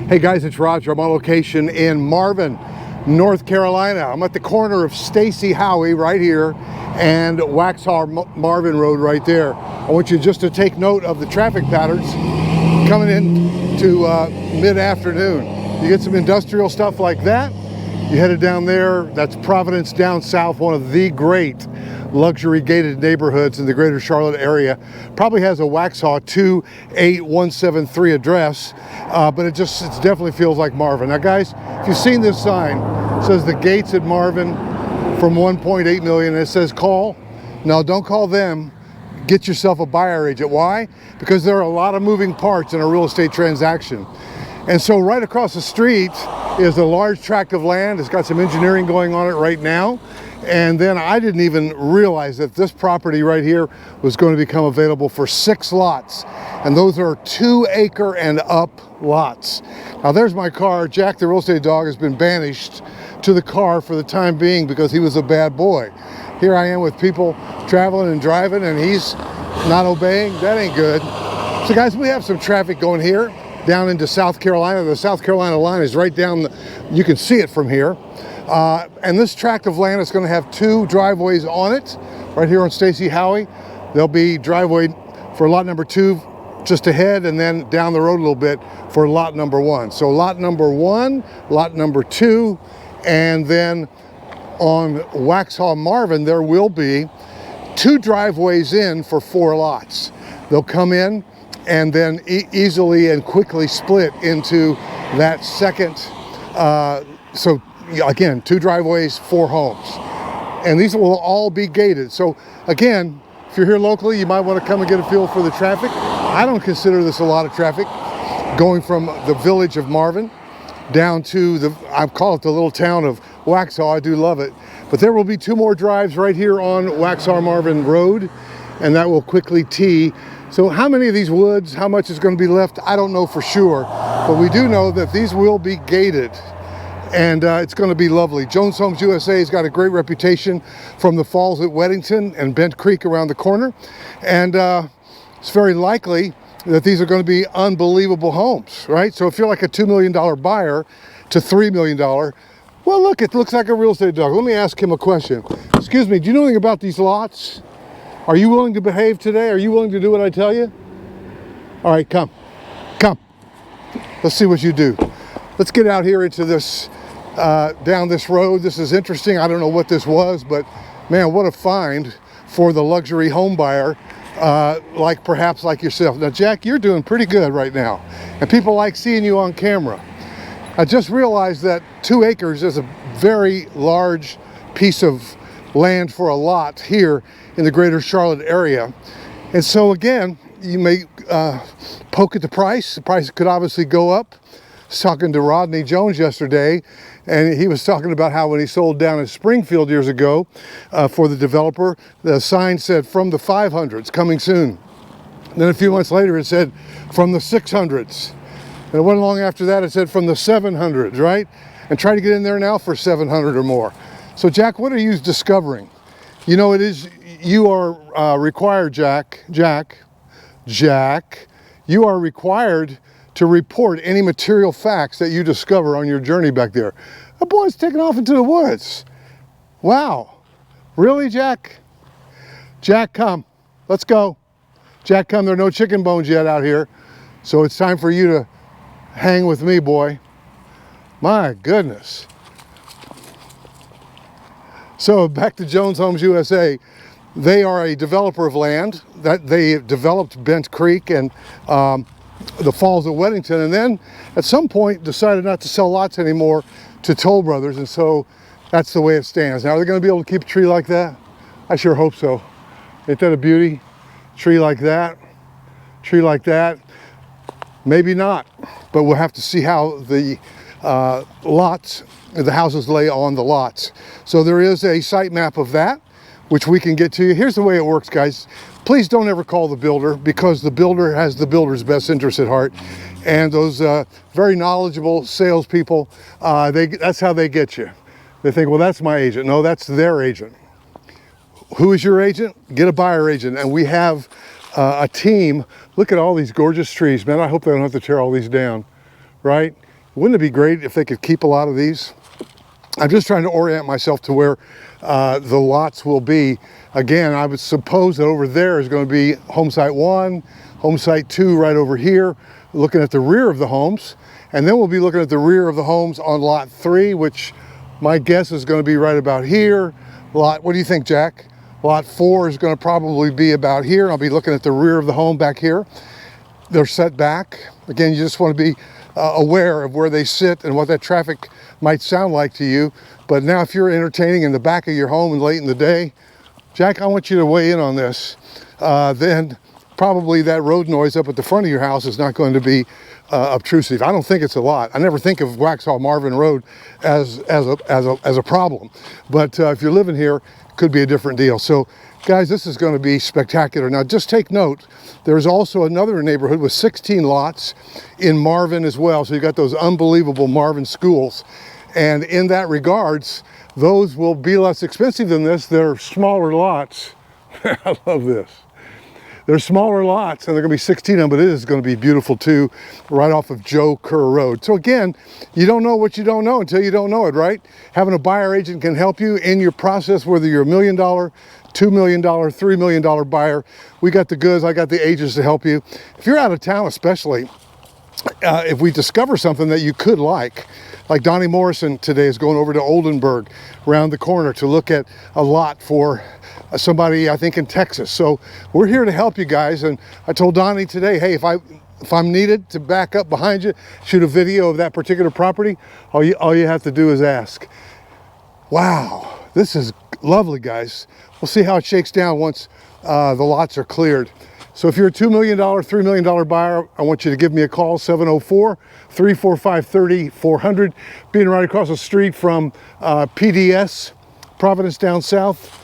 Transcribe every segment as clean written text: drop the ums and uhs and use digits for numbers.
Hey guys, it's Roger. I'm on location in Marvin, North Carolina. I'm at the corner of Stacy Howie right here and Waxhaw Marvin Road right there. I want you just to take note of the traffic patterns coming in to mid-afternoon. You get some industrial stuff like that. You headed down there, that's Providence down south, one of the great luxury gated neighborhoods in the greater Charlotte area. Probably has a Waxhaw 28173 address, but it definitely feels like Marvin. Now guys, if you've seen this sign, it says the gates at Marvin from 1.8 million, and it says call. No, don't call them. Get yourself a buyer agent. Why? Because there are a lot of moving parts in a real estate transaction. And so right across the street is a large tract of land. It's got some engineering going on it right now. And then I didn't even realize that this property right here was going to become available for 6 lots. And those are 2 acre and up lots. Now there's my car. Jack, the real estate dog, has been banished to the car for the time being because he was a bad boy. Here I am with people traveling and driving and he's not obeying. That ain't good. So guys, we have some traffic going here down into South Carolina. The South Carolina line is right down, you can see it from here. And this tract of land is going to have 2 driveways on it, right here on Stacy Howie. There'll be driveway for lot number 2 just ahead, and then down the road a little bit for lot number 1. So lot number 1, lot number 2, and then on Waxhaw Marvin, there will be 2 driveways in for 4 lots. They'll come in and then easily and quickly split into that second. So again, 2 driveways, 4 homes. And these will all be gated. So again, if you're here locally, you might want to come and get a feel for the traffic. I don't consider this a lot of traffic going from the village of Marvin down to I call it the little town of Waxhaw. I do love it. But there will be 2 more drives right here on Waxhaw Marvin Road, and that will quickly tee. So how many of these woods, how much is going to be left, I don't know for sure, but we do know that these will be gated, and it's going to be lovely. Jones Homes USA has got a great reputation from the falls at Weddington and Bent Creek around the corner, and it's very likely that these are going to be unbelievable homes, right? So if you're like a $2 million buyer to $3 million, well, look, it looks like a real estate dog. Let me ask him a question. Excuse me, do you know anything about these lots? Are you willing to behave today? Are you willing to do what I tell you? All right, come. Let's see what you do. Let's get out here into this, down this road. This is interesting. I don't know what this was, but man, what a find for the luxury home buyer, perhaps like yourself. Now, Jack, you're doing pretty good right now, and people like seeing you on camera. I just realized that 2 acres is a very large piece of land for a lot here in the greater Charlotte area. And so again, you may poke at the price. The price could obviously go up. I was talking to Rodney Jones yesterday, and he was talking about how when he sold down in Springfield years ago for the developer, the sign said from the 500s, coming soon. And then a few months later it said from the 600s. And it wasn't long after that it said from the 700s, right? And try to get in there now for 700 or more. So Jack, what are you discovering? You know, you are required, Jack, you are required to report any material facts that you discover on your journey back there. A boy's taking off into the woods. Wow. Really, Jack? Jack, come. Let's go. Jack, come. There are no chicken bones yet out here. So it's time for you to hang with me, boy. My goodness. So back to Jones Homes USA. They are a developer of land that they developed Bent Creek and the falls of Weddington, and then at some point decided not to sell lots anymore to Toll Brothers, and so that's the way it stands. Now, are they going to be able to keep a tree like that? I sure hope so. Ain't that a beauty? Tree like that, maybe not, but we'll have to see how the the houses lay on the lots. So there is a site map of that, which we can get to you. Here's the way it works, guys. Please don't ever call the builder, because the builder has the builder's best interest at heart. And those very knowledgeable salespeople, that's how they get you. They think, well, that's my agent. No, that's their agent. Who is your agent? Get a buyer agent. And we have a team. Look at all these gorgeous trees, man. I hope they don't have to tear all these down, right? Wouldn't it be great if they could keep a lot of these? I'm just trying to orient myself to where the lots will be. Again, I would suppose that over there is going to be home site 1, home site 2 right over here, looking at the rear of the homes. And then we'll be looking at the rear of the homes on lot 3, which my guess is going to be right about here. What do you think, Jack? Lot 4 is going to probably be about here. And I'll be looking at the rear of the home back here. They're set back. Again, you just want to be aware of where they sit and what that traffic might sound like to you. But now if you're entertaining in the back of your home and late in the day, Jack, I want you to weigh in on this. Then probably that road noise up at the front of your house is not going to be obtrusive. I don't think it's a lot. I never think of Waxhaw Marvin Road as a problem. But if you're living here, it could be a different deal. So guys, this is going to be spectacular. Now just take note, there's also another neighborhood with 16 lots in Marvin as well. So you got those unbelievable Marvin schools. And in that regards, those will be less expensive than this. They're smaller lots. I love this. They're smaller lots, and they're going to be 16 of them, but it is going to be beautiful too, right off of Joe Kerr Road. So again, you don't know what you don't know until you don't know it, right? Having a buyer agent can help you in your process, whether you're $1 million, $2 million, $3 million buyer. We got the goods, I got the agents to help you. If you're out of town especially, if we discover something that you could like Donnie Morrison today is going over to Oldenburg around the corner to look at a lot for somebody, I think, in Texas. So we're here to help you guys. And I told Donnie today, hey, if I'm needed to back up behind you, shoot a video of that particular property, all you have to do is ask. Wow, this is lovely, guys. We'll see how it shakes down once the lots are cleared. So if you're a $2 million, $3 million buyer, I want you to give me a call, 704-345-3400. Being right across the street from PDS, Providence down south.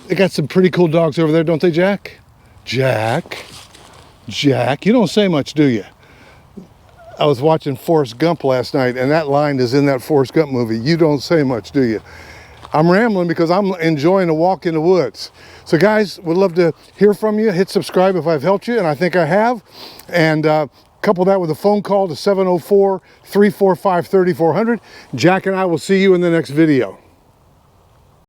They got some pretty cool dogs over there, don't they, Jack? Jack, you don't say much, do you? I was watching Forrest Gump last night, and that line is in that Forrest Gump movie. You don't say much, do you? I'm rambling because I'm enjoying a walk in the woods. So guys, would love to hear from you. Hit subscribe if I've helped you, and I think I have. And couple that with a phone call to 704-345-3400. Jack and I will see you in the next video.